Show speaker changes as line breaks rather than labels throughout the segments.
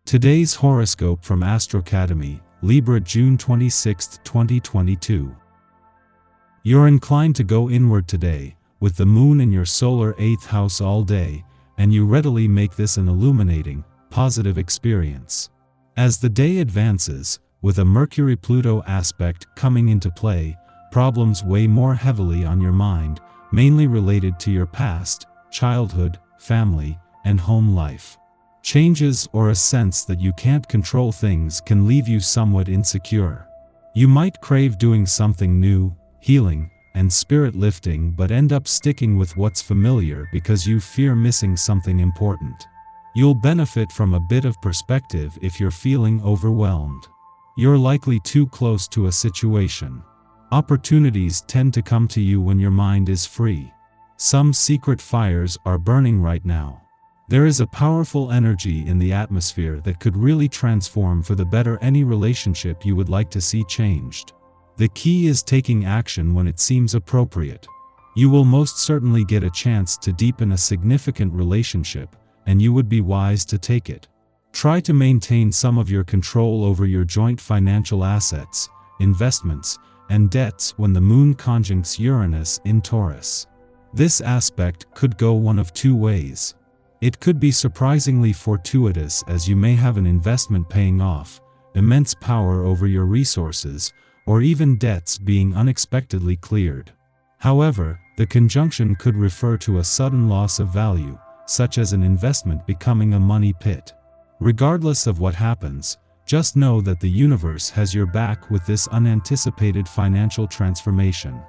Today's horoscope from Astrocademy, Libra June 26, 2022. You're inclined to go inward today, with the moon in your solar 8th house all day, and you readily make this an illuminating, positive experience. As the day advances, with a Mercury-Pluto aspect coming into play, problems weigh more heavily on your mind, mainly related to your past, childhood, family, and home life. Changes or a sense that you can't control things can leave you somewhat insecure. You might crave doing something new, healing, and spirit-lifting, but end up sticking with what's familiar because you fear missing something important. You'll benefit from a bit of perspective if you're feeling overwhelmed. You're likely too close to a situation. Opportunities tend to come to you when your mind is free. Some secret fires are burning right now. There is a powerful energy in the atmosphere that could really transform for the better any relationship you would like to see changed. The key is taking action when it seems appropriate. You will most certainly get a chance to deepen a significant relationship, and you would be wise to take it. Try to maintain some of your control over your joint financial assets, investments, and debts when the moon conjuncts Uranus in Taurus. This aspect could go one of two ways. It could be surprisingly fortuitous, as you may have an investment paying off, immense power over your resources, or even debts being unexpectedly cleared. However, the conjunction could refer to a sudden loss of value, such as an investment becoming a money pit. Regardless of what happens, just know that the universe has your back with this unanticipated financial transformation.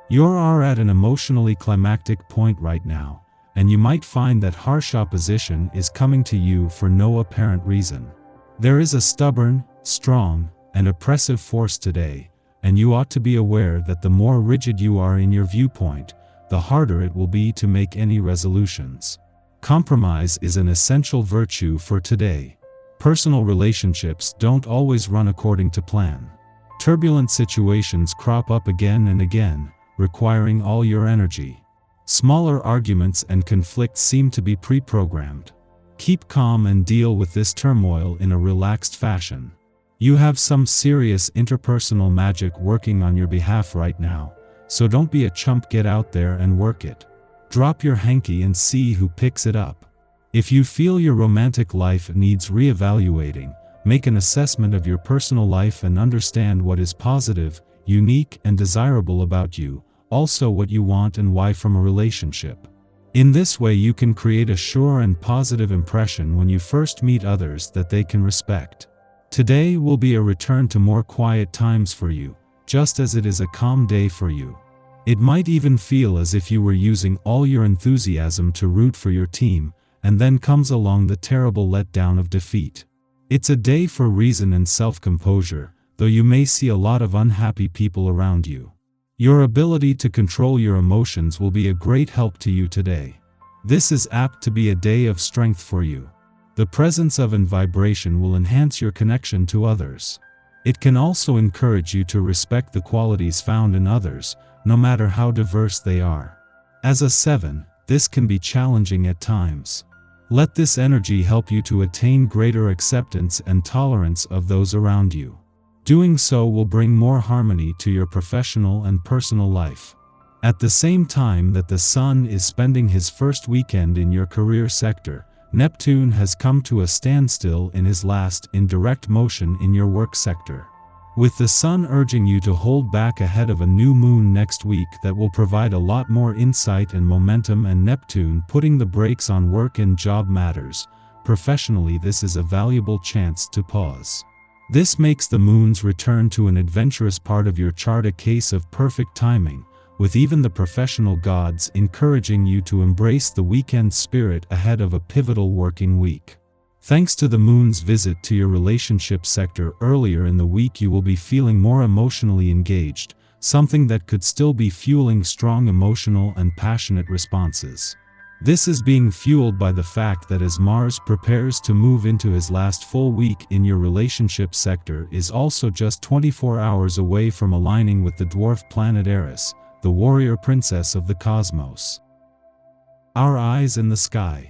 You are at an emotionally climactic point right now, and you might find that harsh opposition is coming to you for no apparent reason. There is a stubborn, strong, and oppressive force today, and you ought to be aware that the more rigid you are in your viewpoint, the harder it will be to make any resolutions. Compromise is an essential virtue for today. Personal relationships don't always run according to plan. Turbulent situations crop up again and again, requiring all your energy. Smaller arguments and conflicts seem to be pre-programmed. Keep calm and deal with this turmoil in a relaxed fashion. You have some serious interpersonal magic working on your behalf right now, so don't be a chump, get out there and work it. Drop your hanky and see who picks it up. If you feel your romantic life needs re-evaluating, make an assessment of your personal life and understand what is positive, unique, and desirable about you, also what you want and why from a relationship. In this way you can create a sure and positive impression when you first meet others that they can respect. Today will be a return to more quiet times for you, just as it is a calm day for you. It might even feel as if you were using all your enthusiasm to root for your team, and then comes along the terrible letdown of defeat. It's a day for reason and self-composure, though you may see a lot of unhappy people around you. Your ability to control your emotions will be a great help to you today. This is apt to be a day of strength for you. The presence of and vibration will enhance your connection to others. It can also encourage you to respect the qualities found in others, no matter how diverse they are. As a 7, this can be challenging at times. Let this energy help you to attain greater acceptance and tolerance of those around you. Doing so will bring more harmony to your professional and personal life. At the same time that the Sun is spending his first weekend in your career sector, Neptune has come to a standstill in his last in direct motion in your work sector. With the Sun urging you to hold back ahead of a new moon next week that will provide a lot more insight and momentum, and Neptune putting the brakes on work and job matters, professionally this is a valuable chance to pause. This makes the moon's return to an adventurous part of your chart a case of perfect timing, with even the professional gods encouraging you to embrace the weekend spirit ahead of a pivotal working week. Thanks to the moon's visit to your relationship sector earlier in the week, you will be feeling more emotionally engaged, something that could still be fueling strong emotional and passionate responses. This is being fueled by the fact that as Mars prepares to move into his last full week in your relationship sector is also just 24 hours away from aligning with the dwarf planet Eris, the warrior princess of the cosmos. Our eyes in the sky.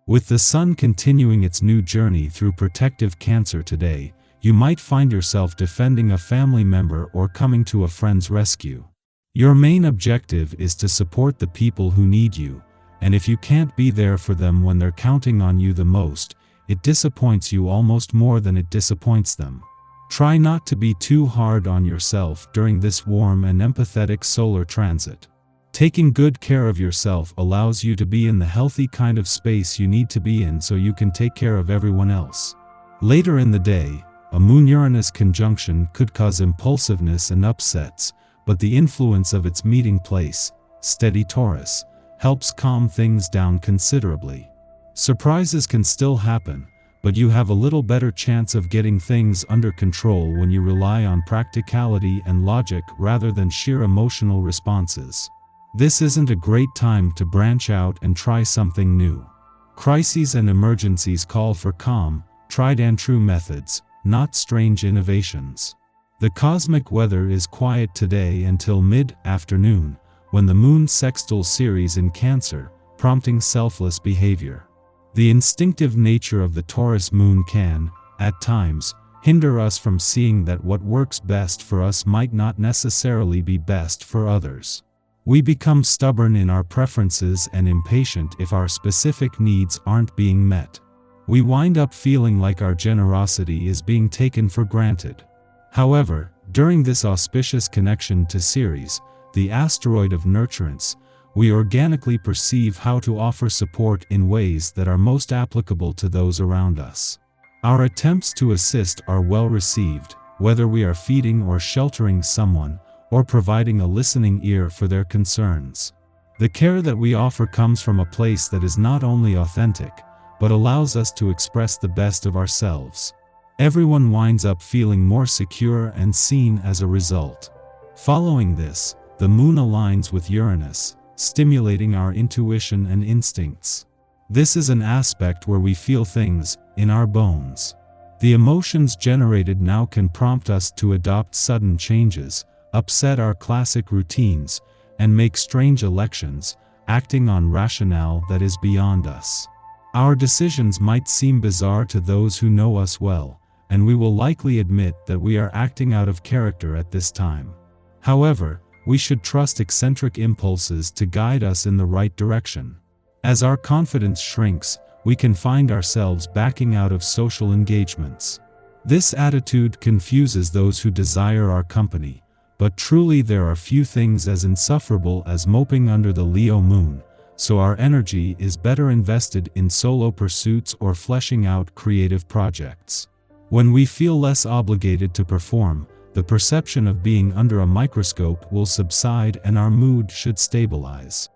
With the Sun continuing its new journey through protective Cancer today, you might find yourself defending a family member or coming to a friend's rescue. Your main objective is to support the people who need you, and if you can't be there for them when they're counting on you the most, it disappoints you almost more than it disappoints them. Try not to be too hard on yourself during this warm and empathetic solar transit. Taking good care of yourself allows you to be in the healthy kind of space you need to be in so you can take care of everyone else. Later in the day, a Moon-Uranus conjunction could cause impulsiveness and upsets, but the influence of its meeting place, steady Taurus, helps calm things down considerably. Surprises can still happen, but you have a little better chance of getting things under control when you rely on practicality and logic rather than sheer emotional responses. This isn't a great time to branch out and try something new. Crises and emergencies call for calm, tried-and-true methods, not strange innovations. The cosmic weather is quiet today until mid-afternoon, when the Moon sextiles Ceres in Cancer, prompting selfless behavior. The instinctive nature of the Taurus moon can, at times, hinder us from seeing that what works best for us might not necessarily be best for others. We become stubborn in our preferences and impatient if our specific needs aren't being met. We wind up feeling like our generosity is being taken for granted. However, during this auspicious connection to Ceres, the asteroid of nurturance, we organically perceive how to offer support in ways that are most applicable to those around us. Our attempts to assist are well received, whether we are feeding or sheltering someone, or providing a listening ear for their concerns. The care that we offer comes from a place that is not only authentic, but allows us to express the best of ourselves. Everyone winds up feeling more secure and seen as a result. Following this, the Moon aligns with Uranus, stimulating our intuition and instincts. This is an aspect where we feel things in our bones. The emotions generated now can prompt us to adopt sudden changes, upset our classic routines, and make strange elections, acting on rationale that is beyond us. Our decisions might seem bizarre to those who know us well, and we will likely admit that we are acting out of character at this time. However, we should trust eccentric impulses to guide us in the right direction. As our confidence shrinks, we can find ourselves backing out of social engagements. This attitude confuses those who desire our company, but truly there are few things as insufferable as moping under the Leo moon, so our energy is better invested in solo pursuits or fleshing out creative projects. When we feel less obligated to perform, the perception of being under a microscope will subside and our mood should stabilize.